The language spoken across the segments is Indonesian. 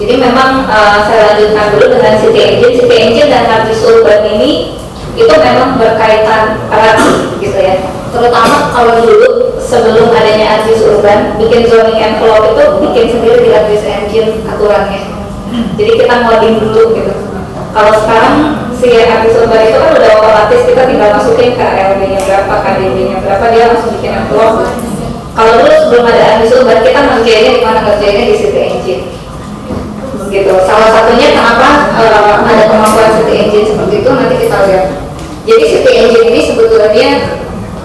Jadi memang saya lanjutkan dulu dengan City Engine. City Engine dan Artis Urban ini itu memang berkaitan erat gitu ya. Terutama kalau dulu sebelum adanya Artis Urban, bikin zoning envelope itu bikin sendiri di Artis Engine aturannya. Jadi kita ngoding dulu gitu. Kalau sekarang si Artis Urban itu kan udah otomatis, kita tinggal masukin ke LB-nya berapa, KDB-nya berapa, dia langsung bikin envelope. Kalau dulu sebelum ada Artis Urban, kita ngerjainnya di mana? Ngerjainnya di City Engine. Gitu. Salah satunya kenapa ada kemampuan City Engine seperti itu nanti kita lihat. Jadi City Engine ini sebetulnya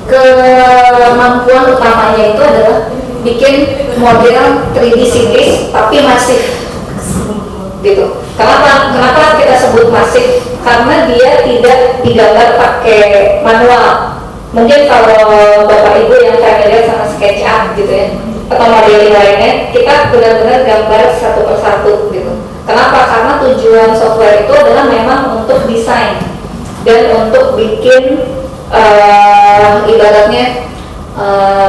kemampuan utamanya itu adalah bikin model 3D cities tapi masif gitu. Kenapa kita sebut masif? Karena dia tidak digambar pakai manual. Mungkin kalau Bapak Ibu yang familiar sama SketchUp gitu ya, atau modeling lainnya, kita benar-benar gambar satu persatu gitu. Kenapa? Karena tujuan software itu adalah memang untuk desain dan untuk bikin ibaratnya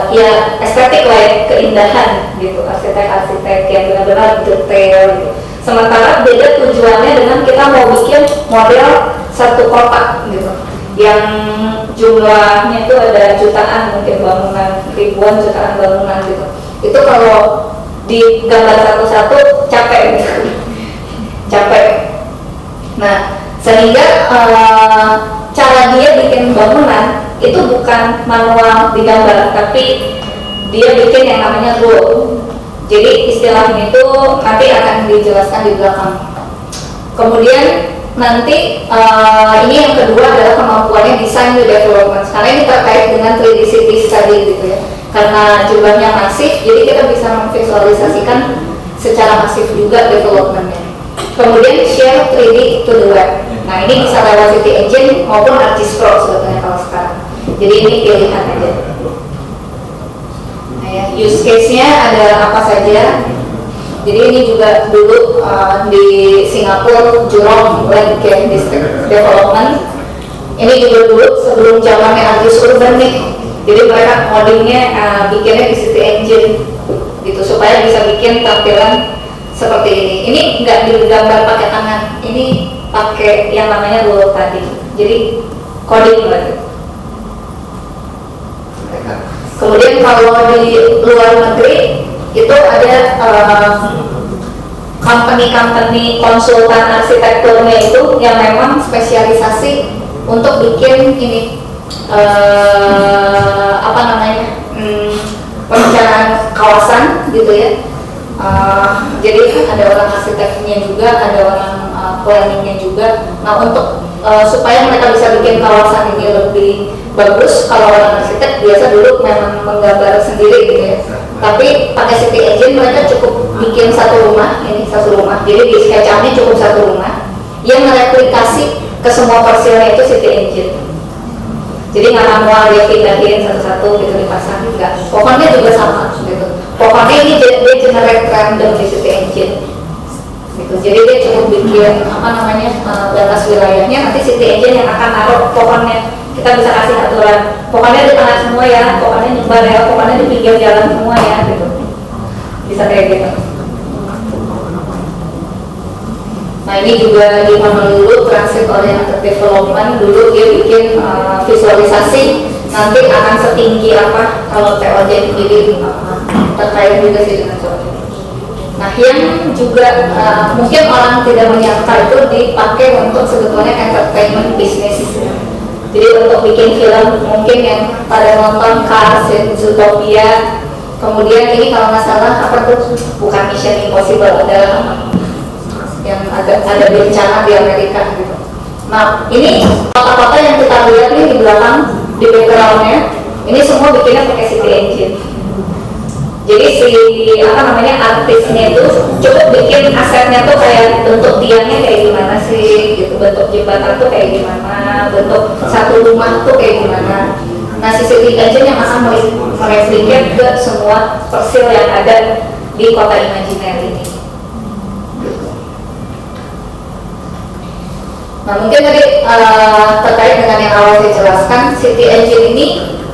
ya estetik lah ya, keindahan gitu, arsitek-arsitek yang benar-benar detail gitu. Sementara beda tujuannya dengan kita mau bikin model satu kotak gitu, yang jumlahnya itu ada jutaan mungkin bangunan, ribuan jutaan bangunan gitu. Itu kalau di gambar satu-satu capek gitu. Capek. Nah, sehingga cara dia bikin bangunan itu bukan manual digambar, tapi dia bikin yang namanya rule. Jadi istilahnya itu nanti akan dijelaskan di belakang. Kemudian nanti ini yang kedua adalah kemampuannya design to development. Karena ini terkait dengan 3D cities tadi gitu ya. Karena jumlahnya masif, jadi kita bisa memvisualisasikan secara masif juga developmentnya. Kemudian share 3D to the web. Nah ini bisa lewat City Engine maupun Artis Pro sebetulnya kalau sekarang. Jadi ini pilihan aja. Nah ya, use case-nya ada apa saja. Jadi ini juga dulu di Singapura, Jurong Land Game District Development. Ini juga dulu sebelum zamannya Artis Urban nih. Jadi mereka codingnya bikinnya di City Engine gitu supaya bisa bikin tampilan seperti ini. Ini nggak digambar pakai tangan, ini pakai yang namanya rule tadi. Jadi coding lagi. Kemudian kalau di luar negeri itu ada company konsultan arsitekturnya itu yang memang spesialisasi untuk bikin ini perencanaan kawasan gitu ya. Jadi ada orang arsiteknya juga, ada orang planningnya juga. Nah untuk supaya mereka bisa bikin kawasan ini lebih bagus, kalau orang arsitek biasa dulu memang menggambar sendiri gitu ya. Tapi pakai City Engine mereka cukup bikin satu rumah, ini satu rumah. Jadi di SketchUp-nya cukup satu rumah yang mereplikasi ke semua parsilnya itu City Engine. Jadi nggak manual dia pindahin satu-satu gitu dipasang, enggak. Pokoknya juga sama gitu. Pokoknya ini dia generate random di City Engine gitu. Jadi dia cukup bikin batas wilayahnya, nanti City Engine yang akan naruh pohonnya. Kita bisa kasih aturan, pokoknya di tengah semua ya, pokoknya nyebar ya, pokoknya di pinggir jalan semua ya gitu. Bisa kayak gitu. Nah ini juga di Honolulu Transit Oriented Development, dulu dia bikin visualisasi nanti akan setinggi apa kalau TOJ dipilih, terkait juga sih dengan TOJ. Nah yang juga mungkin orang tidak menyangka itu dipakai untuk sebetulnya entertainment business. Jadi untuk bikin film mungkin yang pada nonton Cars, Zootopia, kemudian ini kalau nggak salah apa tuh, bukan Mission Impossible, adalah yang ada bencana di Amerika gitu. Nah ini kota-kota yang kita lihat nih di belakang, di backgroundnya, ini semua bikinnya pakai City Engine. Jadi si artisnya itu cukup bikin asetnya tuh kayak bentuk tiangnya kayak gimana sih, gitu, bentuk jembatan tuh kayak gimana, bentuk satu rumah tuh kayak gimana. Nah si City Engine yang akan mereplikat ke semua persil yang ada di kota imajiner ini. Nah mungkin tadi terkait dengan yang awal saya jelaskan, si City Engine ini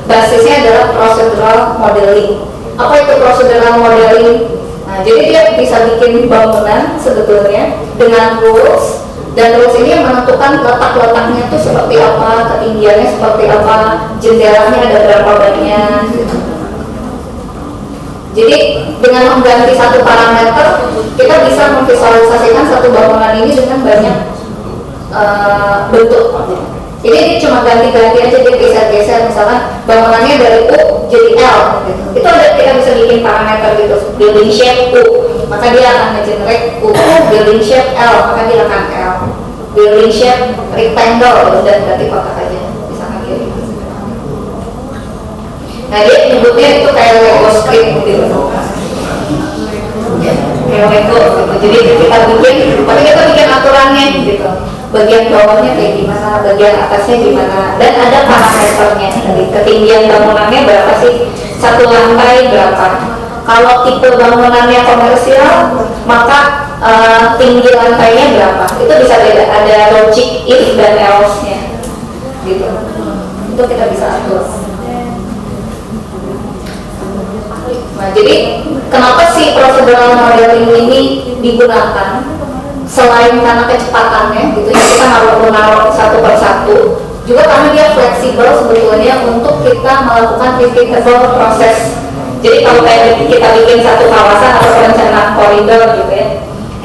basisnya adalah procedural modeling. Apa itu procedural modeling? Nah, jadi dia bisa bikin bangunan sebetulnya dengan rules, dan rules ini yang menentukan letak-letaknya itu seperti apa, ketinggiannya seperti apa, jendelanya ada berapa banyak gitu. Jadi dengan mengganti satu parameter, kita bisa memvisualisasikan satu bangunan ini dengan banyak bentuk. Ini cuma ganti-ganti aja, dia geser-geser, misalkan bangunannya dari U jadi L gitu. Itu ada, kita bisa bikin parameter gitu, building shape U, maka dia akan nge-generate U. Building shape L, maka dia akan L. Building shape rectangle, dan berarti kotak aja, misalkan gitu. Nah, dia nyebutnya itu kayak Lego script gitu. Kayak Lego gitu. Jadi kita bikin, tapi kita bikin aturannya gitu. Bagian bawahnya kayak gimana, bagian atasnya gimana, dan ada parameternya. Jadi ketinggian bangunannya berapa sih, satu lantai berapa. Kalau tipe bangunannya komersial, maka tinggi lantainya berapa. Itu bisa beda, ada logic if dan else-nya gitu. Itu kita bisa atur. Nah, jadi kenapa sih procedural modeling ini digunakan? Selain karena kecepatannya gitu ya, kita naruh satu per satu, juga karena dia fleksibel sebetulnya untuk kita melakukan repeatable proses. Jadi kalau kayak kita bikin satu kawasan atau perencanaan koridor gitu ya,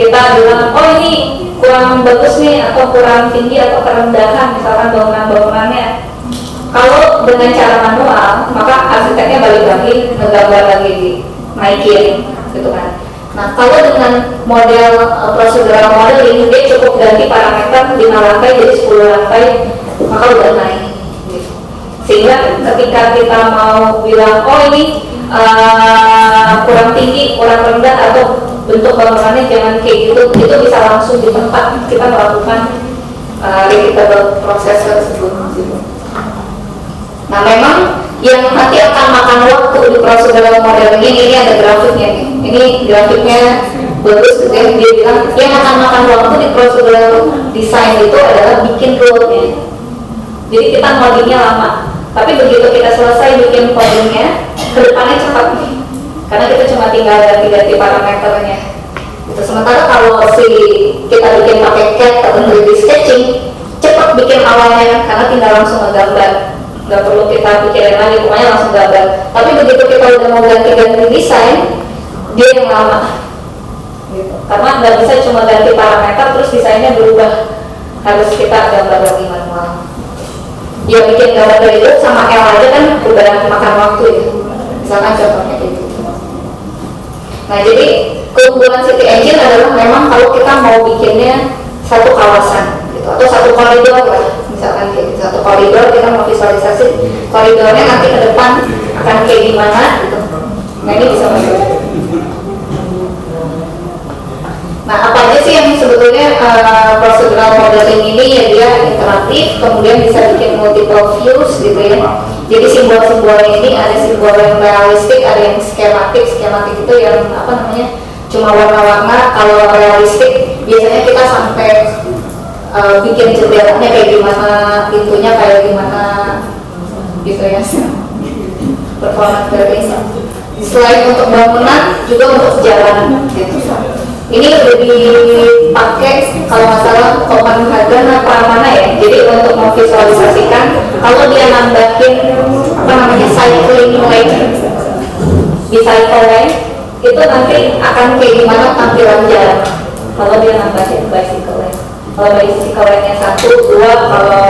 kita bilang oh ini kurang bagus nih, atau kurang tinggi atau kerendahan misalkan bangunan-bangunannya. Kalau dengan cara manual, maka arsiteknya balik lagi ngegambar lagi, naikin gitu kan. Nah, kalau dengan model procedural modeling, dia cukup ganti parameter 5 lantai jadi 10 lantai, maka udah naik gitu. Sehingga ketika kita mau bilang oh ini kurang tinggi, kurang rendah, atau bentuk bangunannya jangan kayak gitu, itu bisa langsung di tempat kita melakukan repeatable proses tersebut gitu. Nah, memang yang nanti akan makan waktu di procedural modeling ini ada grafiknya nih. Ini grafiknya bagus gitu ya. Dia bilang yang akan makan waktu di procedural design itu adalah bikin roadnya. Jadi kita ngodingnya lama, tapi begitu kita selesai bikin codingnya, kedepannya cepat nih, karena kita cuma tinggal ganti-ganti parameternya. Gitu. Sementara kalau kita bikin pakai CAD atau 3D sketching, cepat bikin awalnya karena tinggal langsung ngegambar. Nggak perlu kita pikirin lagi, pokoknya langsung gambar. Tapi begitu kita udah mau ganti-ganti desain, dia yang lama gitu. Karena nggak bisa cuma ganti parameter terus desainnya berubah, harus kita gambar lagi manual. Ya bikin gambar dari itu sama L aja kan udah makan waktu ya, misalkan contohnya gitu. Nah, jadi keunggulan City Engine adalah memang kalau kita mau bikinnya satu kawasan gitu, atau satu koridor lah, misalkan kayak gitu, satu koridor kita mau visualisasi koridornya nanti ke depan akan kayak gimana gitu. Nah, ini bisa masuk. Nah, apa aja sih yang sebetulnya procedural modeling ini ya, dia interaktif, kemudian bisa bikin multiple views gitu ya. Jadi simbol-simbolnya ini ada simbol yang realistik, ada yang skematik. Skematik itu yang apa namanya, cuma warna-warna. Kalau realistik biasanya kita sampai bikin jendelanya kayak gimana, pintunya kayak gimana gitu ya. Performance dari selain untuk bangunan juga untuk jalan gitu. Ini udah dipakai kalau nggak salah Copenhagen apa mana ya. Jadi untuk memvisualisasikan kalau dia nambahin apa namanya cycling lane di cycle lane, itu nanti akan kayak gimana tampilan jalan kalau dia nambahin bicycle lane. Kalau bicycle lane-nya 1, 2, kalau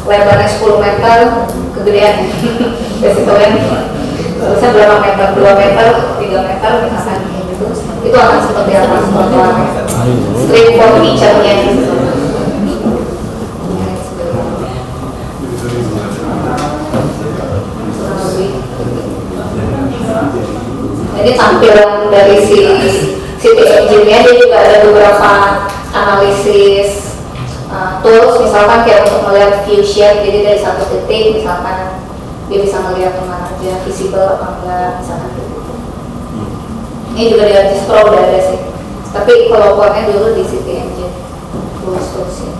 lebarnya 10 meter kegedean bicycle lane terusnya berapa meter, 2 meter, 3 meter misalkan gitu. Itu akan seperti apa street for feature-nya gitu. Ini tampilan dari si City Engine-nya. Dia juga ada beberapa analisis tools, misalkan kayak untuk melihat view shape. Jadi dari satu titik misalkan dia bisa melihat kemana aja, visible apa enggak misalkan gitu. Ini juga di Registro udah ada sih, tapi kalau core-nya dulu di City Engine tools-tools ini.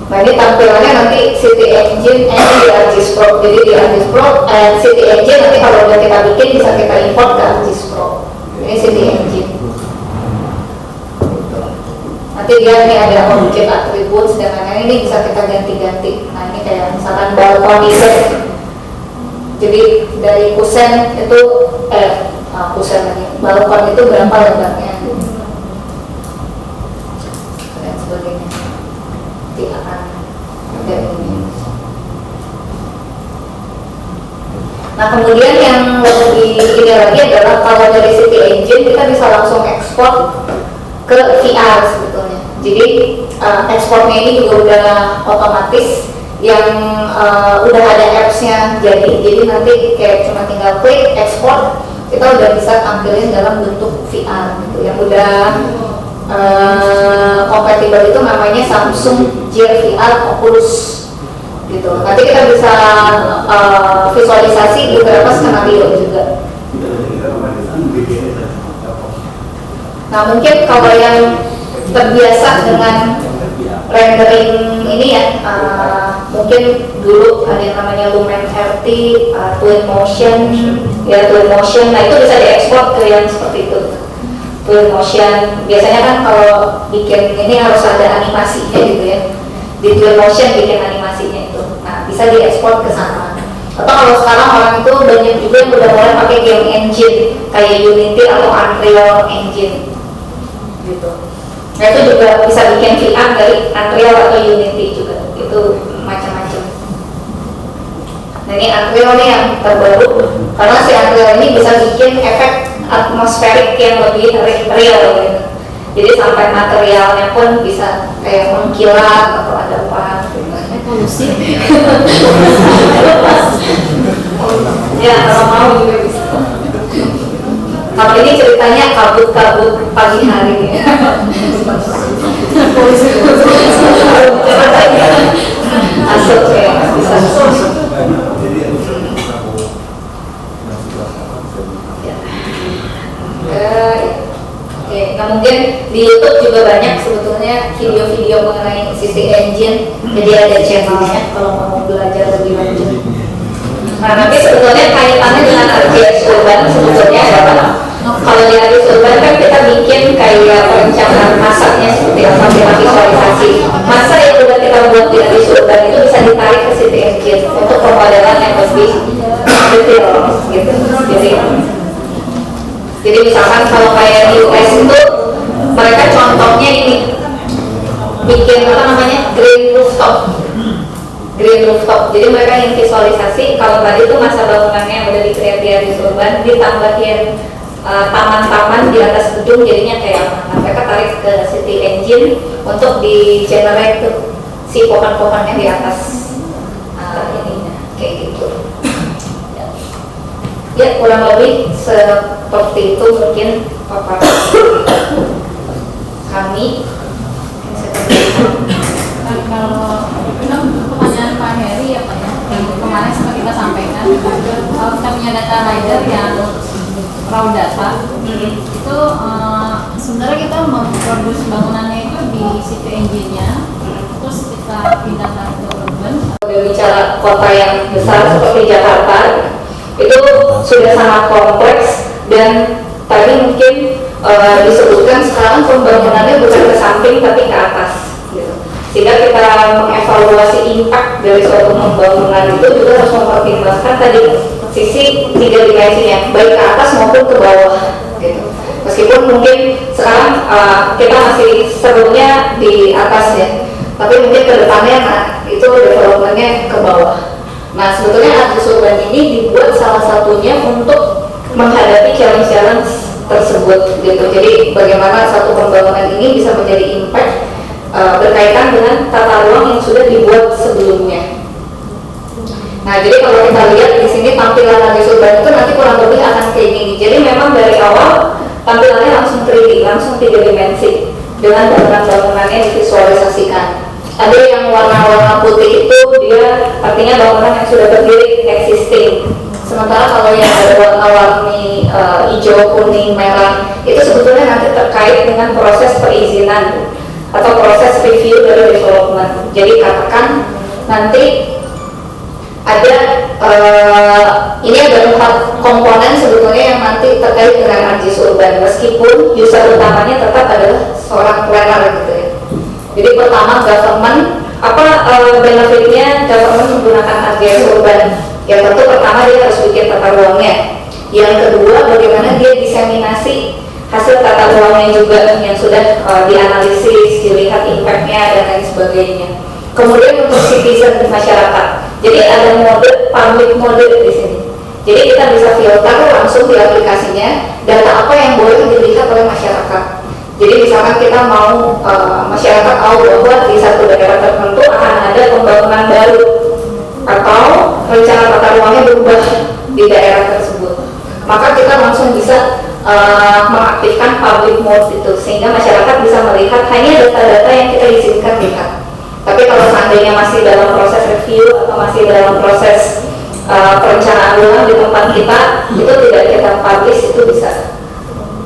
Nah ini tampilannya nanti City Engine and di ArcGIS Pro. Jadi di ArcGIS Pro, City Engine nanti kalau udah kita bikin bisa kita import ke ArcGIS Pro. Ini City Engine. Nanti dia ini ada object attributes dan lain-lain, ini bisa kita ganti-ganti. Nah ini kayak misalkan balkon effect. Jadi dari kusen itu kusen lagi. Balkon itu berapa lebarnya? Dan sebagainya. Nanti akan ada ini. Nah kemudian yang lebih ini lagi adalah kalau dari City Engine kita bisa langsung ekspor ke VR sebetulnya. Jadi ekspornya ini juga udah otomatis yang udah ada apps-nya. Jadi nanti kayak cuma tinggal klik ekspor, kita udah bisa tampilin dalam bentuk VR gitu. Yang udah kompatibel itu namanya Samsung Gear VR Oculus gitu. Nanti kita bisa visualisasi beberapa skenario juga. Nah mungkin kalau yang terbiasa dengan rendering ini ya, mungkin dulu ada yang namanya Lumen RT, Twinmotion, ya Twinmotion. Nah itu bisa diekspor ke yang seperti itu. Twinmotion biasanya kan kalau bikin ini harus ada animasinya gitu ya. Di Twinmotion bikin animasinya itu. Nah bisa diekspor ke sana. Atau kalau sekarang orang itu banyak juga yang udah mulai pakai game engine kayak Unity atau Unreal Engine gitu. Nah itu juga bisa bikin VR dari Unreal atau Unity juga, itu macam-macam. Nah ini Unreal nih yang terbaru, karena si Unreal ini bisa bikin efek atmosferik yang lebih real gitu. Jadi sampai materialnya pun bisa kayak mengkilat atau ada apa gitu. Polusi. Ya kalau mau juga bisa. Kalau ini ceritanya kabut-kabut pagi hari. Asal kayak bisa. Nah mungkin di YouTube juga banyak sebetulnya video-video mengenai City Engine. Jadi ada channelnya kalau mau belajar lebih lanjut. Nah nanti sebetulnya kaitannya dengan ArcGIS Urban sebetulnya adalah kalau di ArcGIS Urban kan kita bikin kayak perencanaan masaknya seperti apa, kita visualisasi masa yang udah kita buat di ArcGIS Urban itu bisa ditarik ke City Engine untuk pemodelan yang lebih detail gitu. Jadi misalkan kalau kayak di US itu mereka contohnya ini bikin apa namanya green rooftop. Jadi mereka yang visualisasi kalau tadi itu masa bangunannya yang udah di-create di ArcGIS Urban ditambahin taman-taman di atas gedung jadinya kayak apa. Nah, mereka tarik ke City Engine untuk di-generate tuh si pohon-pohonnya di atas ininya kayak gitu. Ya kurang lebih seperti itu mungkin paparan kami. Kalau pertanyaan Pak Heri ya Pak ya, kemarin sempat kita sampaikan kalau kita punya data rider yang raw data itu sebenarnya kita memproduksi bangunannya itu di City Engine-nya, terus kita pindahkan ke urban. Kalau bicara kota yang besar seperti Jakarta itu sudah sangat kompleks dan tadi mungkin disebutkan sekarang pembangunannya bukan ke samping tapi ke atas gitu. Sehingga kita mengevaluasi impact dari suatu pembangunan itu juga harus mempertimbangkan tadi sisi tiga dimensinya baik ke atas maupun ke bawah gitu. Meskipun mungkin sekarang kita masih sebelumnya di atas ya, tapi mungkin ke depannya itu developmentnya ke bawah. Nah sebetulnya ArcGIS Urban ini dibuat salah satunya untuk menghadapi challenge-challenge tersebut gitu. Jadi bagaimana satu pembangunan ini bisa menjadi impact berkaitan dengan tata ruang yang sudah dibuat sebelumnya. Nah jadi kalau kita lihat di sini tampilan ArcGIS Urban itu nanti kurang lebih akan kayak gini. Jadi memang dari awal tampilannya langsung 3D, langsung 3 dimensi dengan bangunan-bangunannya divisualisasikan. Ada yang warna-warna putih itu dia artinya bangunan yang sudah berdiri existing. Sementara kalau yang ada warna-warni hijau, kuning, merah itu sebetulnya nanti terkait dengan proses perizinan atau proses review dari development. Jadi katakan nanti ada ini ada 4 komponen sebetulnya yang nanti terkait dengan ARGIS urban, meskipun user utamanya tetap adalah seorang planner gitu ya. Jadi pertama government, apa benefitnya government menggunakan ARGIS urban? Ya tentu pertama dia harus bikin tata ruangnya. Yang kedua bagaimana dia diseminasi hasil tata ruangnya juga yang sudah dianalisis, dilihat impactnya dan lain sebagainya. Kemudian untuk citizen masyarakat, jadi ada mode public mode di sini. Jadi kita bisa filter langsung di aplikasinya data apa yang boleh dilihat oleh masyarakat. Jadi misalkan kita mau masyarakat tahu bahwa di satu daerah tertentu akan ada pembangunan baru atau rencana tata ruangnya berubah di daerah tersebut, maka kita langsung bisa mengaktifkan public mode itu sehingga masyarakat bisa melihat hanya data-data yang kita izinkan lihat. Tapi kalau seandainya masih dalam proses review atau masih dalam proses perencanaan ulang di tempat kita, itu tidak kita publish, itu bisa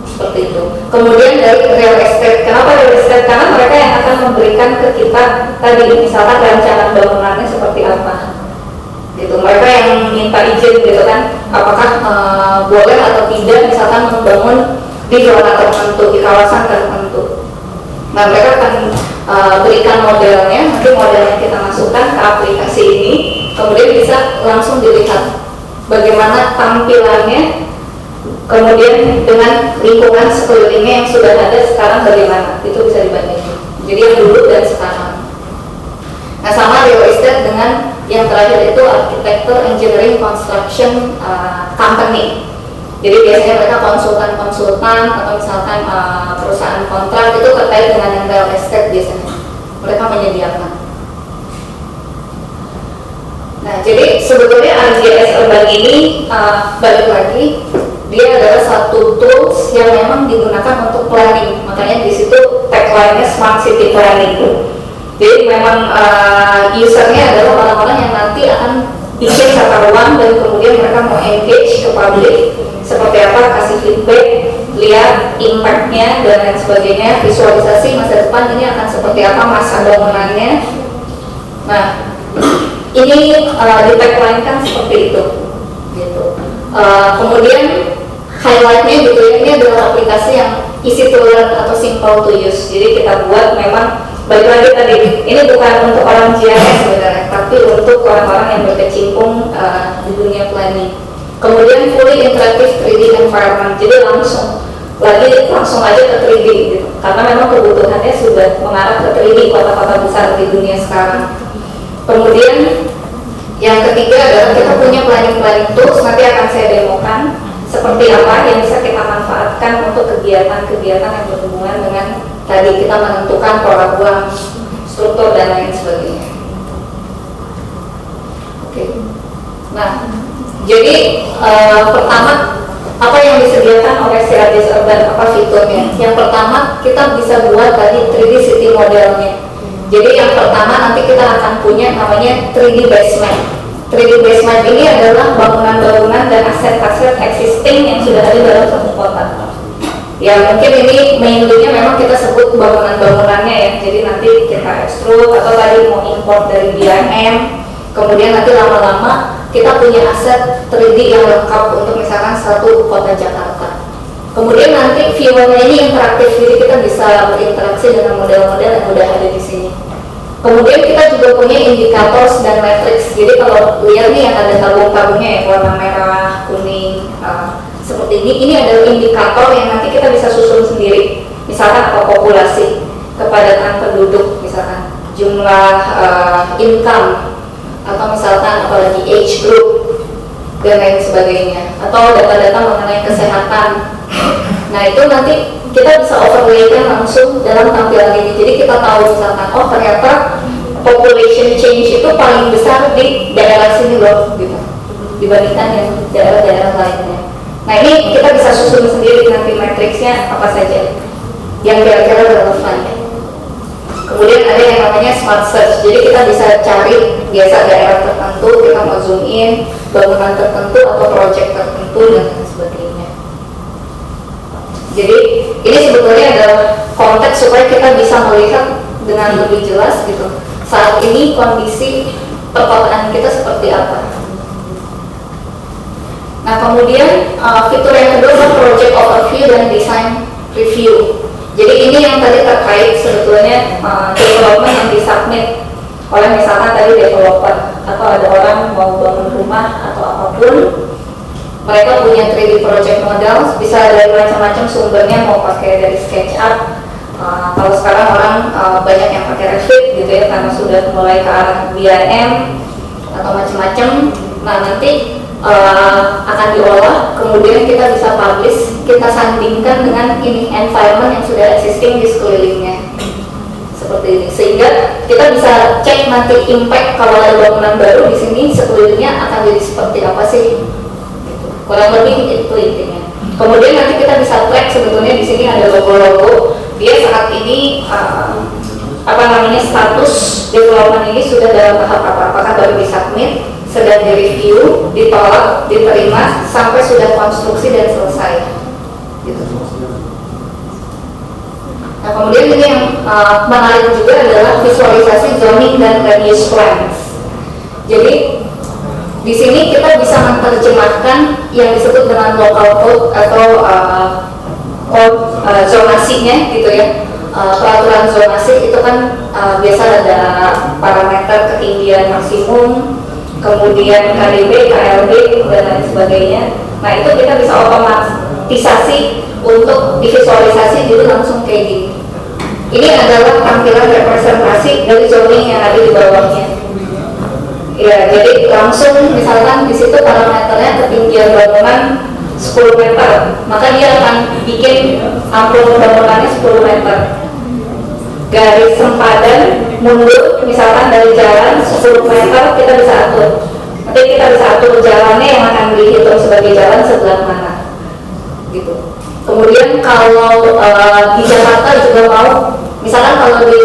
seperti itu. Kemudian dari real estate, kenapa real estate? Karena mereka yang akan memberikan ke kita tadi misalkan rencana bangunannya seperti apa gitu. Mereka yang minta izin gitu kan, apakah boleh atau tidak misalkan membangun di zona tertentu, di kawasan tertentu. Nah mereka akan berikan modelnya, nanti modelnya kita masukkan ke aplikasi ini, kemudian bisa langsung dilihat bagaimana tampilannya, kemudian dengan lingkungan sekelilingnya yang sudah ada sekarang bagaimana, itu bisa dibandingkan. Jadi yang dulu dan sekarang. Nah sama real estate dengan yang terakhir itu architecture, engineering, construction company. Jadi biasanya mereka konsultan atau misalkan perusahaan kontrak itu terkait dengan yang real estate biasanya mereka menyediakan. Nah jadi sebetulnya ARGIS urban ini balik lagi dia adalah satu tools yang memang digunakan untuk planning, makanya di situ tagline-nya smart city planning. Jadi memang usernya adalah orang-orang yang nanti akan bikin tata ruang dan kemudian mereka mau engage ke publik seperti apa, kasih feedback, lihat impactnya dan lain sebagainya, visualisasi masa depan ini akan seperti apa masa bangunannya. Nah ini di tagline kan seperti itu gitu. Kemudian highlightnya gitu ya, ini adalah aplikasi yang easy to learn atau simple to use. Jadi kita buat memang balik lagi tadi, ini bukan untuk orang GIS sebenarnya, tapi untuk orang-orang yang berkecimpung di dunia planning. Kemudian fully interactive 3D environment, jadi langsung aja ke 3D gitu. Karena memang kebutuhannya sudah mengarah ke 3D kota-kota besar di dunia sekarang. Kemudian yang ketiga adalah kita punya planning tools, nanti akan saya demokan seperti apa yang bisa kita manfaatkan untuk kegiatan-kegiatan yang berhubungan dengan tadi kita menentukan pola ruang, struktur dan lain sebagainya. Oke. Nah, jadi pertama apa yang disediakan oleh si ARGIS urban, apa fiturnya? Yang pertama kita bisa buat tadi 3D city modelnya. Jadi yang pertama nanti kita akan punya namanya 3D basement. 3D basement ini adalah bangunan-bangunan dan aset-aset existing yang sudah ada dalam satu kota. Ya mungkin ini mainly-nya memang kita sebut bangunan-bangunannya ya. Jadi nanti kita extrude atau tadi mau import dari BIM. Kemudian nanti lama-lama kita punya aset 3D yang lengkap untuk misalkan satu kota Jakarta. Kemudian nanti viewernya ini interaktif, jadi kita bisa berinteraksi dengan model-model yang udah ada di sini. Kemudian kita juga punya indicators dan matrix. Jadi kalau lihat nih yang ada tabung-tabungnya ya, warna merah, kuning, seperti ini adalah indikator yang nanti kita bisa susun sendiri. Misalkan apa populasi, kepadatan penduduk, misalkan jumlah income, atau misalkan apalagi age group dan lain sebagainya, atau data-data mengenai kesehatan. Nah itu nanti kita bisa overlaykan langsung dalam tampilan ini. Jadi kita tahu misalkan, oh ternyata population change itu paling besar di daerah sini loh, gitu, dibandingkan yang daerah-daerah lainnya. Nah ini kita bisa susun sendiri nanti matriksnya apa saja yang kira-kira relevan. Kemudian ada yang namanya smart search. Jadi kita bisa cari biasa daerah tertentu, kita mau zoom in bangunan tertentu atau project tertentu dan lain sebagainya. Jadi ini sebetulnya adalah konteks supaya kita bisa melihat dengan lebih jelas gitu. Saat ini kondisi perkotaan kita seperti apa. Nah kemudian fitur yang kedua adalah project overview dan design review. Jadi ini yang tadi terkait sebetulnya development yang disubmit oleh misalkan tadi developer atau ada orang mau bangun rumah atau apapun, mereka punya 3D project model, bisa dari macam-macam sumbernya, mau pakai dari SketchUp. Kalau sekarang orang banyak yang pakai Revit gitu ya, karena sudah mulai ke arah BIM atau macam-macam. Nah nanti akan diolah, kemudian kita bisa publish, kita sandingkan dengan ini environment yang sudah existing di sekelilingnya seperti ini, sehingga kita bisa cek nanti impact kalau ada bangunan baru di sini sekelilingnya akan jadi seperti apa sih, gitu. Kurang lebih itu intinya. Kemudian nanti kita bisa track sebetulnya di sini ada logo-logo dia saat ini status development ini sudah dalam tahap apa, apakah baru disubmit, sedang direview, ditolak, diterima, sampai sudah konstruksi dan selesai gitu. Nah kemudian ini yang menarik juga adalah visualisasi zoning dan land-use plans. Jadi di sini kita bisa menerjemahkan yang disebut dengan local code atau zonasinya gitu ya. Peraturan zonasi itu kan biasa ada parameter ketinggian maksimum, kemudian KDB, KLB dan lain sebagainya. Nah itu kita bisa otomatisasi untuk divisualisasi jadi langsung kayak gini. Ini adalah tampilan representasi dari zoning yang ada di bawahnya. Ya, jadi langsung misalkan di situ parameternya ketinggian bangunan 10 meter, maka dia akan bikin amplop bangunannya 10 meter. Garis sempadan mundur misalkan dari jalan 10 meter kita bisa atur. Nanti kita bisa atur jalannya yang akan dihitung sebagai jalan sebelah mana, gitu. Kemudian kalau di Jakarta juga mau, misalkan kalau di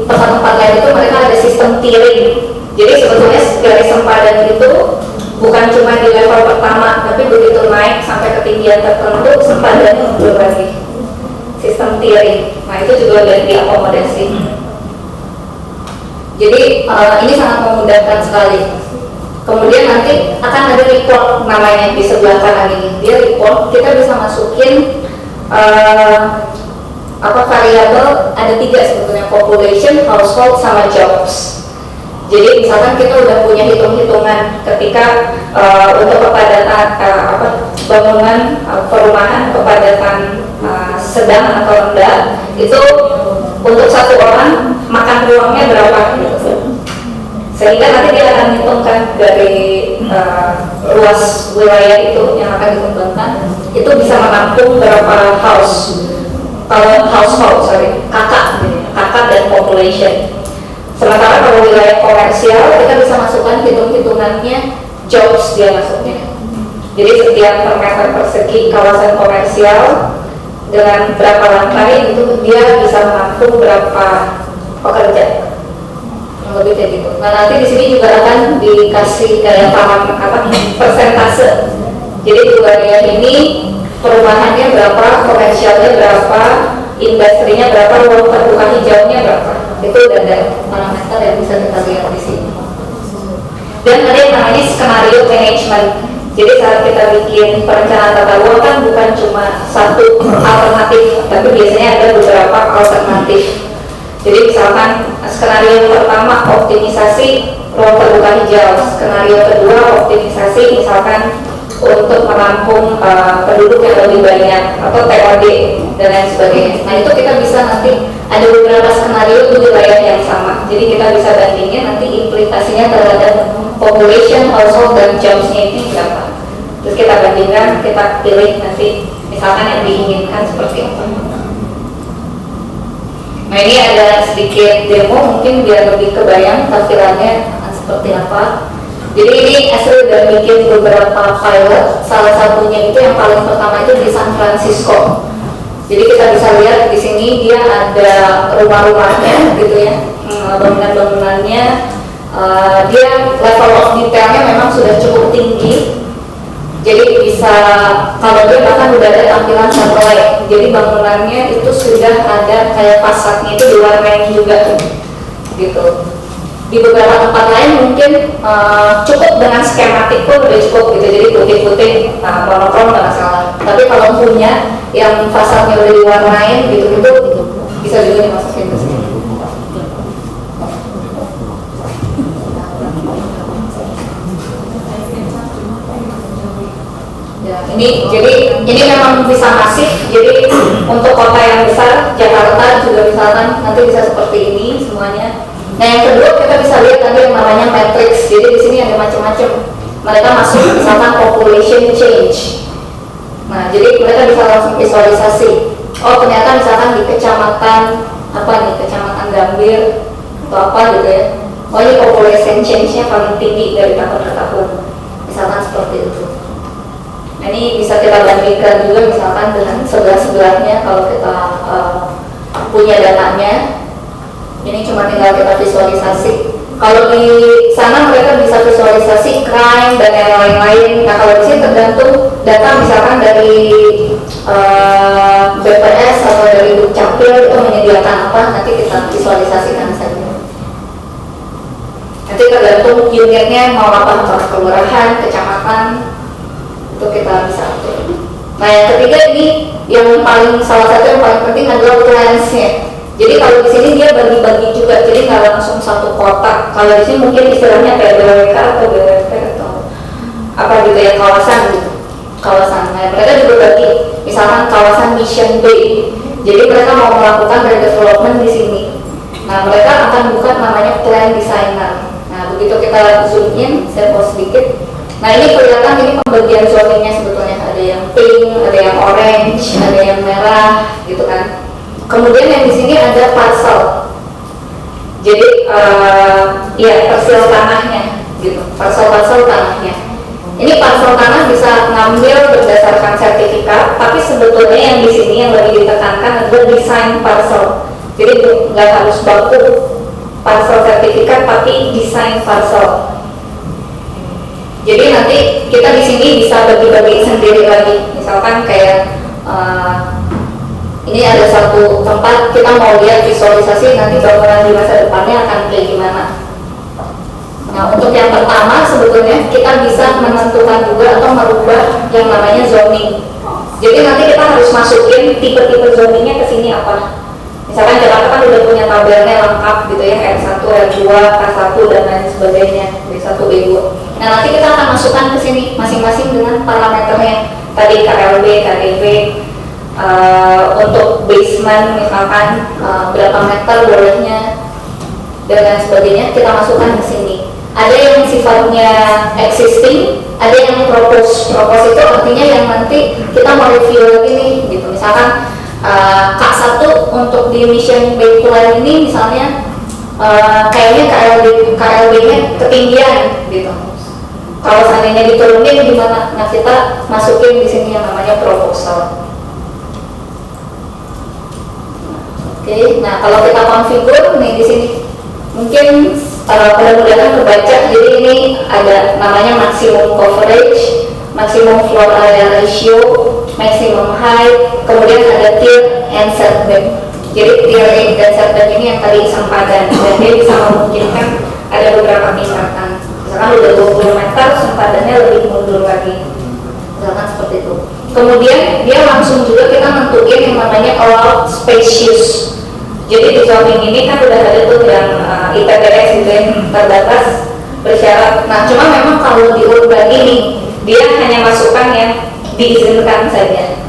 tempat-tempat lain itu mereka ada sistem tiering. Jadi sebetulnya garis sempadan itu bukan cuma di level pertama, tapi begitu naik sampai ketinggian tertentu sempadannya mundur lagi. Sistem tiering. Nah itu juga sudah diakomodasi. Jadi ini sangat memudahkan sekali. Kemudian nanti akan ada report namanya di sebelah kanan ini. Dia report, kita bisa masukin variabel, ada 3 sebetulnya, population, household, sama jobs. Jadi misalkan kita udah punya hitung-hitungan ketika untuk kepadatan bangunan perumahan kepadatan sedang atau rendah, itu untuk 1 orang makan ruangnya berapa gitu. Sehingga nanti dia akan hitungkan dari luas wilayah itu yang akan dikembangkan, itu bisa menampung berapa household, kakak dan population. Sementara kalau wilayah komersial kita bisa masukkan hitung-hitungannya jobs dia masuknya. Jadi setiap per meter persegi kawasan komersial dengan berapa lantai itu dia bisa menampung berapa pekerja. Lebih kayak gitu. Nah nanti di sini juga akan dikasih kayak paham persentase. Jadi di wilayah ini perumahannya berapa, komersialnya berapa, industrinya berapa, ruang terbuka hijaunya berapa. Itu ada parameter yang bisa kita lihat di sini. Dan ada yang namanya skenario management. Jadi saat kita bikin perencanaan tata ruang kan bukan cuma satu alternatif, tapi biasanya ada beberapa alternatif. Jadi misalkan skenario yang pertama optimisasi ruang terbuka hijau, skenario kedua optimisasi misalkan untuk menampung penduduk yang lebih banyak atau TOD dan lain sebagainya. Nah itu kita bisa nanti ada beberapa skenario di wilayah yang sama. Jadi kita bisa bandingin nanti implikasinya terhadap population, household dan jobs-nya ini berapa. Terus kita bandingkan, kita pilih nanti misalkan yang diinginkan seperti apa. Nah ini ada sedikit demo mungkin biar lebih kebayang tampilannya seperti apa. Jadi ini asli udah bikin beberapa pilot, salah satunya itu yang paling pertama itu di San Francisco. Jadi kita bisa lihat di sini dia ada rumah-rumahnya gitu ya, bangunan-bangunannya, dia level of detailnya memang sudah cukup tinggi. Jadi bisa, kalau dia bahkan udah ada tampilan satelit, jadi bangunannya itu sudah ada kayak fasadnya itu diwarnai juga gitu. Di beberapa tempat lain mungkin cukup dengan skematik pun udah cukup gitu, jadi putih-putih, monokrom nggak masalah. Tapi kalau punya yang fasadnya udah diwarnain gitu bisa juga dimasukin ke sini. Ya, ini memang bisa masif. Jadi untuk kota yang besar, Jakarta juga misalkan nanti bisa seperti ini semuanya. Nah yang kedua kita bisa lihat tadi yang namanya matrix. Jadi di sini ada macam-macam. Mereka masuk misalkan population change. Nah jadi mereka bisa langsung visualisasi. Oh ternyata misalkan di kecamatan kecamatan Gambir atau apa gitu ya. Oh ini population change-nya paling tinggi dari tahun ke tahun. Misalkan seperti itu. Nah, ini bisa kita bandingkan juga misalkan dengan sebelah-sebelahnya kalau kita punya datanya. Ini cuma tinggal kita visualisasi. Kalau di sana mereka bisa visualisasi crime dan yang lain-lain. Nah kalau di sini tergantung data misalkan dari BPS atau dari Dukcapil itu menyediakan apa, nanti kita visualisasikan saja. Nanti tergantung unitnya mau apa, kelurahan, kecamatan, itu kita bisa atur. Nah yang ketiga ini yang salah satu yang paling penting adalah plans-nya. Jadi kalau di sini dia bagi-bagi juga, jadi nggak langsung satu kotak. Kalau di sini mungkin istilahnya kayak BWK atau BWP atau apa gitu ya, kawasan gitu. Kawasan. Nah mereka juga bagi, misalkan kawasan Mission Bay. Jadi mereka mau melakukan redevelopment di sini. Nah mereka akan buka namanya plan designer. Nah begitu kita zoom in, saya pause sedikit. Nah ini kelihatan ini pembagian zoningnya sebetulnya, ada yang pink, ada yang orange, ada yang merah, gitu kan. Kemudian yang di sini ada parcel. Jadi parcel tanahnya, gitu. Parcel tanahnya. Ini parcel tanah bisa ngambil berdasarkan sertifikat, tapi sebetulnya yang di sini yang lebih ditekankan adalah desain parcel. Jadi nggak harus baku parcel sertifikat, tapi desain parcel. Jadi nanti kita di sini bisa bagi-bagi sendiri lagi. Misalkan kayak ini ada satu tempat kita mau lihat visualisasi nanti bangunan di masa depannya akan kayak gimana. Nah untuk yang pertama sebetulnya kita bisa menentukan juga atau merubah yang namanya zoning. Jadi nanti kita harus masukin tipe-tipe zoningnya ke sini apa. Misalkan Jakarta kan udah punya tabelnya lengkap gitu ya, R1, R2, K1 dan lain sebagainya, B1, B2. Nah nanti kita akan masukkan ke sini masing-masing dengan parameternya. Tadi KLB, KDB, untuk basement misalkan berapa meter bolehnya dan lain sebagainya kita masukkan ke sini. Ada yang sifatnya existing, ada yang propose. Propose itu artinya yang nanti kita mau review lagi nih, gitu. Misalkan K1 untuk di Mission Bay Plan ini misalnya kayaknya KLB-nya ketinggian gitu. Kalau seandainya diturunin gimana? Nah kita masukin di sini yang namanya proposal. Oke, nah kalau kita konfigur nih di sini mungkin mudah-mudahan kebaca. Jadi ini ada namanya maximum coverage, maximum floor area ratio, maximum height, kemudian ada tier and setback. Jadi tier dan setback ini yang tadi sempadan, dan dia bisa memungkinkan ada beberapa tingkatan. Misalkan udah 20 meter, sempadannya lebih mundur lagi. Misalkan seperti itu. Kemudian dia langsung juga kita nentuin yang namanya allowed spacious. Jadi di zoning ini kan udah ada tuh yang IPTS gitu yang terbatas bersyarat. Nah cuma memang kalau di urban ini dia hanya masukkan yang diizinkan saja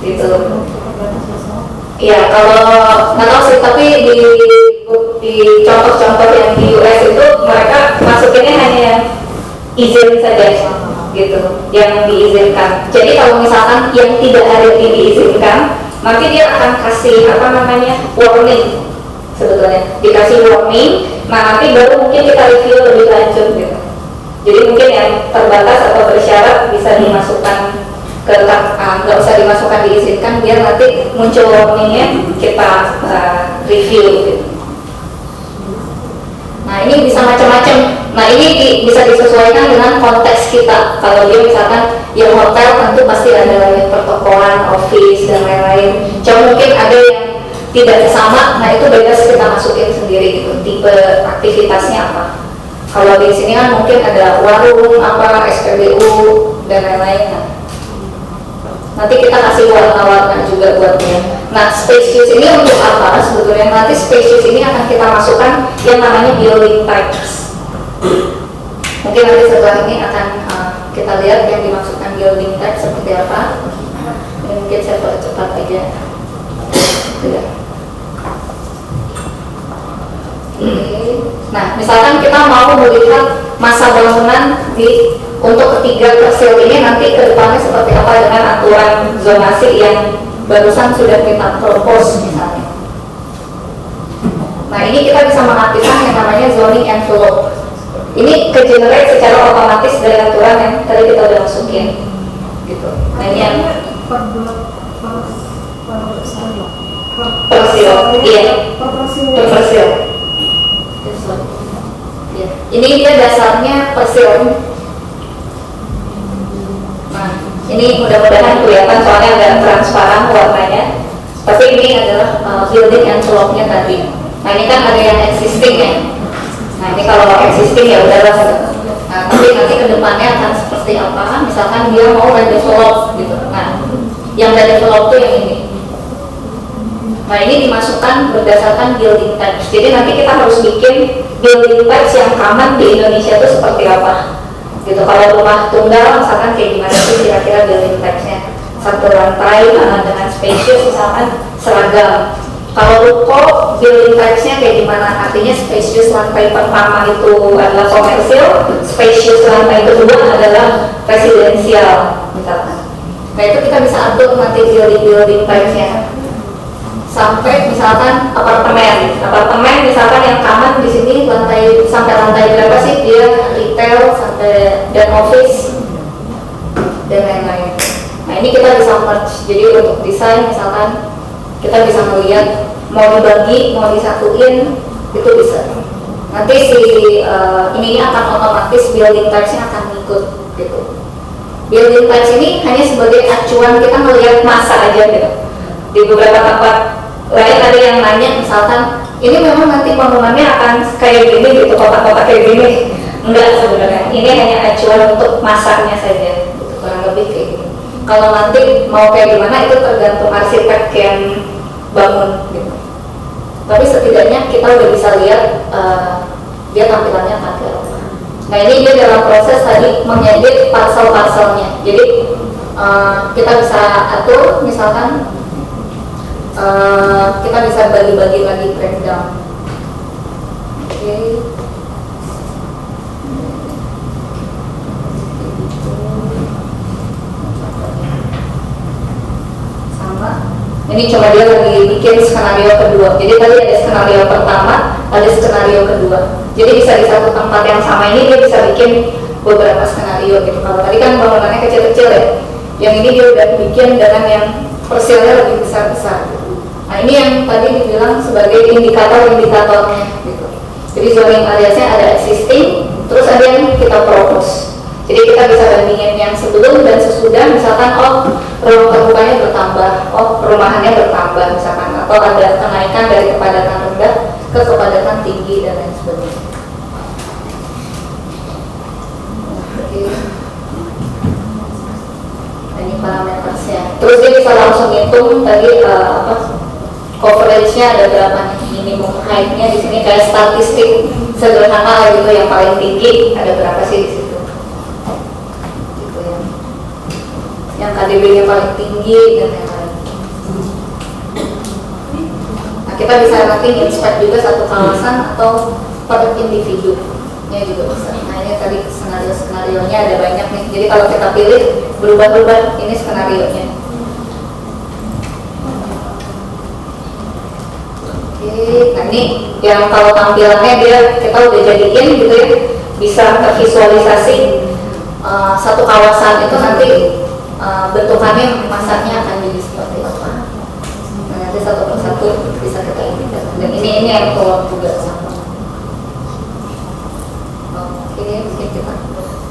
gitu. Ya kalau nggak tahu sih, tapi di contoh-contoh yang di US itu mereka masukinnya hanya yang izin saja gitu, yang diizinkan. Jadi kalau misalkan yang tidak ada yang diizinkan, nanti dia akan kasih warning sebetulnya, dikasih warning. Nah nanti baru mungkin kita review lebih lanjut gitu. Jadi mungkin yang terbatas atau bersyarat bisa dimasukkan ke nggak usah dimasukkan diizinkan, biar nanti muncul warningnya kita review gitu. Nah ini bisa macam-macam. Nah ini bisa disesuaikan dengan konteks kita. Kalau dia misalkan yang hotel tentu pasti ada yang pertokoan, office dan lain-lain. Cuma mungkin ada yang tidak sama, nah itu bebas kita masukin sendiri gitu. Tipe aktivitasnya apa? Kalau di sini kan mungkin ada warung, apa, SPBU dan lain-lain. Nanti kita kasih warna-warna juga buat dia. Nah, spacious ini untuk apa? Sebetulnya nanti spacious ini akan kita masukkan yang namanya building types. Mungkin nanti setelah ini akan kita lihat yang dimaksudkan building type seperti apa. Ini mungkin saya percepat aja. Nah, misalkan kita mau melihat masa bangunan untuk ketiga persil ini nanti ke depannya seperti apa dengan aturan zonasi yang barusan sudah kita propose misalnya. Nah, ini kita bisa mengaktifkan yang namanya zoning envelope. Ini ke-generate secara otomatis dari aturan yang tadi kita udah masukin gitu. Nah, ini yang persil, iya, persil. Ini dia dasarnya persil. Nah, ini mudah-mudahan kelihatan soalnya agak transparan warnanya. Tapi ini adalah building envelope-nya tadi. Nah, ini kan ada yang existing ya. Nah, ini kalau existing ya udahlah. Nah, tapi nanti kedepannya akan seperti apa? Misalkan dia mau redevelop gitu. Nah, yang redevelop itu yang ini. Nah, ini dimasukkan berdasarkan building types. Jadi nanti kita harus bikin building types yang common di Indonesia itu seperti apa. Gitu. Kalau rumah tunggal misalkan kayak gimana sih kira-kira building types-nya? Satu lantai dengan spacious misalkan seragam. Kalau ruko building types-nya kayak gimana? Artinya spacious lantai pertama itu adalah komersial, spacious lantai kedua adalah residensial misalkan. Nah, itu kita bisa atur nanti building types-nya. Sampai misalkan apartemen misalkan yang common di sini lantai sampai lantai berapa sih dia retail sampai dan office dan lain-lain. Nah, ini kita bisa merge. Jadi untuk desain misalkan kita bisa melihat mau dibagi mau disatuin itu bisa. Nanti ininya akan otomatis building types-nya akan ikut gitu. Building types ini hanya sebagai acuan kita melihat masa aja gitu. Di beberapa tempat lain ada yang nanya misalkan ini memang nanti bangunannya akan kayak gini gitu, kotak-kotak kayak gini. Enggak sebenarnya, ini hanya acuan untuk masanya saja gitu, kurang lebih kayak gitu. Kalau nanti mau kayak gimana itu tergantung arsitek yang bangun gitu. Tapi setidaknya kita udah bisa lihat dia tampilannya kayak apa. Nah, ini dia dalam proses tadi mengedit parsel-parselnya. Jadi kita bisa atur misalkan kita bisa bagi-bagi lagi breakdown. Oke. Sama. Ini coba dia lagi bikin skenario kedua. Jadi tadi ada skenario pertama, ada skenario kedua. Jadi bisa di satu tempat yang sama ini dia bisa bikin beberapa skenario gitu. Kalau tadi kan bangunannya kecil-kecil ya. Yang ini dia udah bikin dengan yang persilnya lebih besar-besar. Nah, ini yang tadi dibilang sebagai indikator-indikatornya gitu. Jadi zoning areasnya ada existing, terus ada yang kita propose. Jadi kita bisa bandingin yang sebelum dan sesudah, misalkan ruang terbukanya bertambah, perumahannya bertambah misalkan, atau ada kenaikan dari kepadatan rendah ke kepadatan tinggi dan lain sebagainya. Oke. Nah, ini parametersnya. Terus dia bisa langsung hitung tadi coverage-nya ada berapa nih, minimum height-nya di sini kayak statistik sederhana gitu, yang paling tinggi ada berapa sih di situ, gitu ya. Yang KDB-nya paling tinggi dan lain-lain. Nah, kita bisa nanti inspect juga satu kawasan atau per individu-nya juga bisa. Nah, ini tadi skenario-skenarionya ada banyak nih. Jadi kalau kita pilih berubah-ubah, ini skenario-nya. Nah, ini yang kalau tampilannya dia kita udah jadiin gitu ya, bisa tervisualisasi satu kawasan itu nanti bentukannya masanya akan jadi seperti apa. Nah, nanti satu persatu bisa kita ini. Dan ini yang keluar juga sama. Oke. Oke, mungkin kita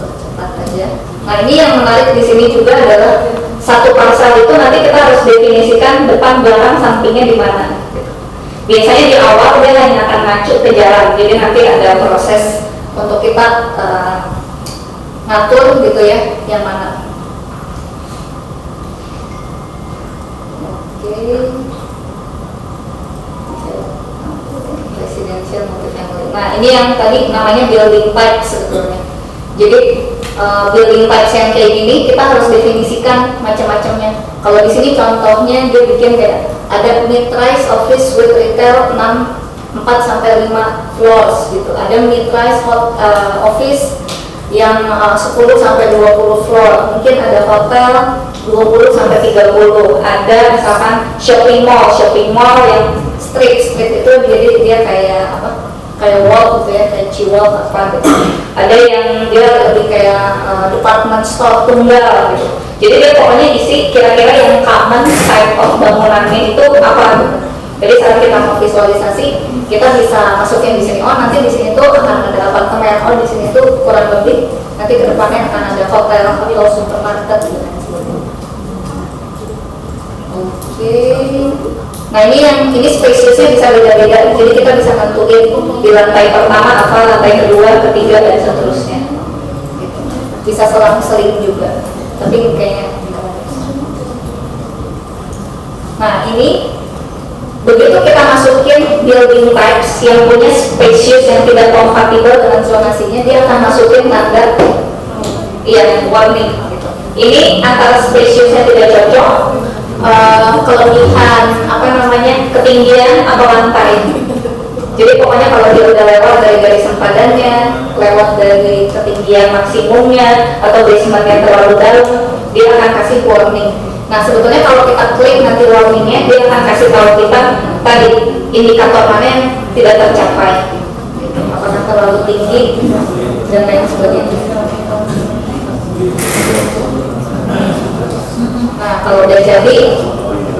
percepat aja. Nah, ini yang menarik di sini juga adalah satu parsel itu nanti kita harus definisikan depan, belakang, sampingnya di mana. Biasanya di awal dia hanya akan ngacu ke jalan, jadi nanti ada proses untuk kita ngatur gitu ya, yang mana. Oke. Residential multifamily. Nah, ini yang tadi namanya building type sebetulnya. Jadi building types yang kayak gini kita harus definisikan macam-macamnya. Kalau di sini contohnya dia bikin kayak ada mid-rise office with retail 4 sampai 5 floors gitu. Ada mid-rise office yang 10 sampai 20 floor. Mungkin ada hotel 20 sampai 30. Ada misalkan shopping mall yang street itu jadi dia kayak apa? Kayak wall gitu ya, kayak ciwal apa gitu. Ada yang dia lebih kayak department store tunggal gitu. Jadi dia pokoknya isi kira-kira yang common type of bangunannya itu apa gitu. Jadi saat kita mau visualisasi, kita bisa masukin di sini. Oh, nanti di sini tuh akan ada apartemen. Oh, di sini tuh kurang lebih nanti ke depannya akan ada hotel atau supermarket gitu kan. Oke. Nah, ini spesiesnya bisa beda-beda. Jadi kita bisa tentuin di lantai pertama apa, lantai kedua, ketiga dan seterusnya. Gitu. Bisa selang-seling juga. Tapi kayaknya. Nah, ini begitu kita masukin building types yang punya spesies yang tidak kompatibel dengan zonasinya, dia akan masukin tanda warning gitu. Ini antara spesiesnya tidak cocok, kelebihan ketinggian atau lantai. Jadi pokoknya kalau dia udah lewat dari garis sempadannya, lewat dari ketinggian maksimumnya atau basementnya terlalu dalam, dia akan kasih warning. Nah, sebetulnya kalau kita klik nanti warningnya, dia akan kasih tahu kita tadi indikator mana yang tidak tercapai, apakah terlalu tinggi dan lain sebagainya. Nah, kalau udah jadi,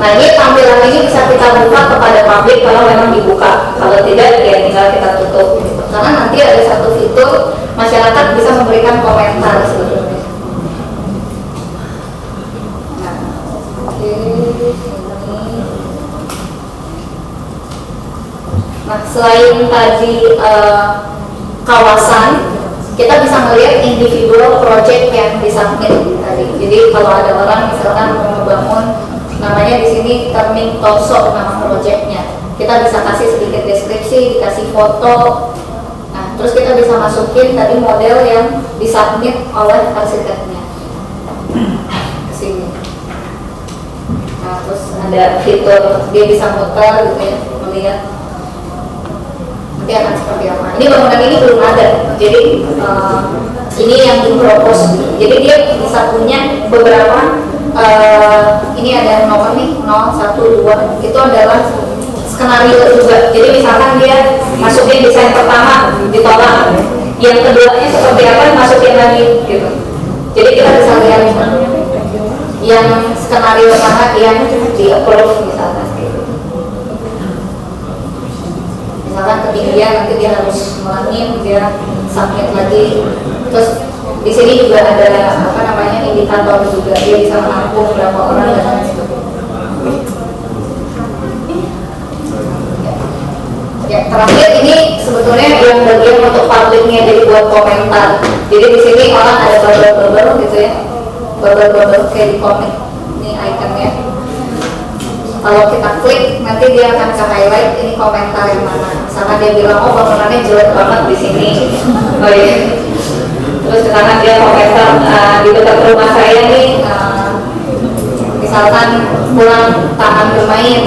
nah ini tampilan ini bisa kita buka kepada publik kalau memang dibuka. Kalau tidak, ya tinggal kita tutup. Karena nanti ada satu fitur masyarakat bisa memberikan komentar sebetulnya. Nah, oke, ini. Nah, selain tadi kawasan, kita bisa melihat individual project yang disubmit tadi. Jadi kalau ada orang misalkan mau membangun, namanya di sini Turning Torso nama projectnya, kita bisa kasih sedikit deskripsi, dikasih foto. Nah, terus kita bisa masukin tadi model yang disubmit oleh arsiteknya ke sini. Nah, terus ada fitur dia bisa muter gitu ya, melihat nanti akan seperti apa. Ini bangunan ini belum ada, jadi ini yang dipropos. Jadi dia bisa punya beberapa. Ini ada nomor nih 0, 1, 2. Itu adalah skenario juga. Jadi misalkan dia masukin desain pertama ditolak, yang keduanya seperti apa masukin lagi gitu. Jadi kita bisa lihat yang skenario mana yang di approve misalkan. Misalkan ketinggian nanti dia harus ngulangin, dia submit lagi. Terus di sini juga ada indikator juga, dia bisa menampung berapa orang dan lain sebagainya. Ya, terakhir ini sebetulnya yang bagian untuk publiknya, jadi buat komentar. Jadi di sini orang ada bubble-bubble gitu ya, bubble-bubble kayak di komik. Ini ikonnya. Kalau kita klik nanti dia akan ke highlight ini komentar yang mana. Misalkan dia bilang, oh bangunannya jelek banget di sini. Oh iya. Terus misalkan dia komentar di dekat rumah saya nih, misalkan kurang taman bermain,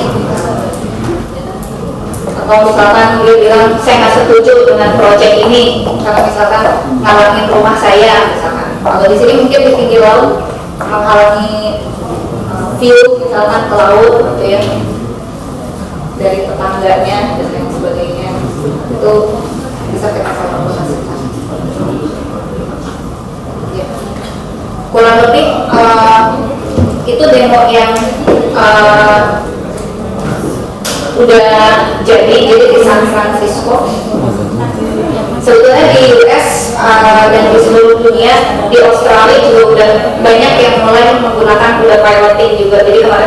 atau misalkan dia bilang saya nggak setuju dengan proyek ini karena misalkan ngalangin rumah saya misalkan. Kalau di sini mungkin di pinggir laut menghalangi view misalkan ke laut gitu ya, dari tetangganya dan lain sebagainya, itu bisa kita kalkulasikan. Ya. Kurang lebih itu demo yang udah jadi di San Francisco. Sebetulnya di US dan di seluruh dunia, di Australia juga udah banyak yang mulai menggunakan kuda piloting juga. Jadi kemarin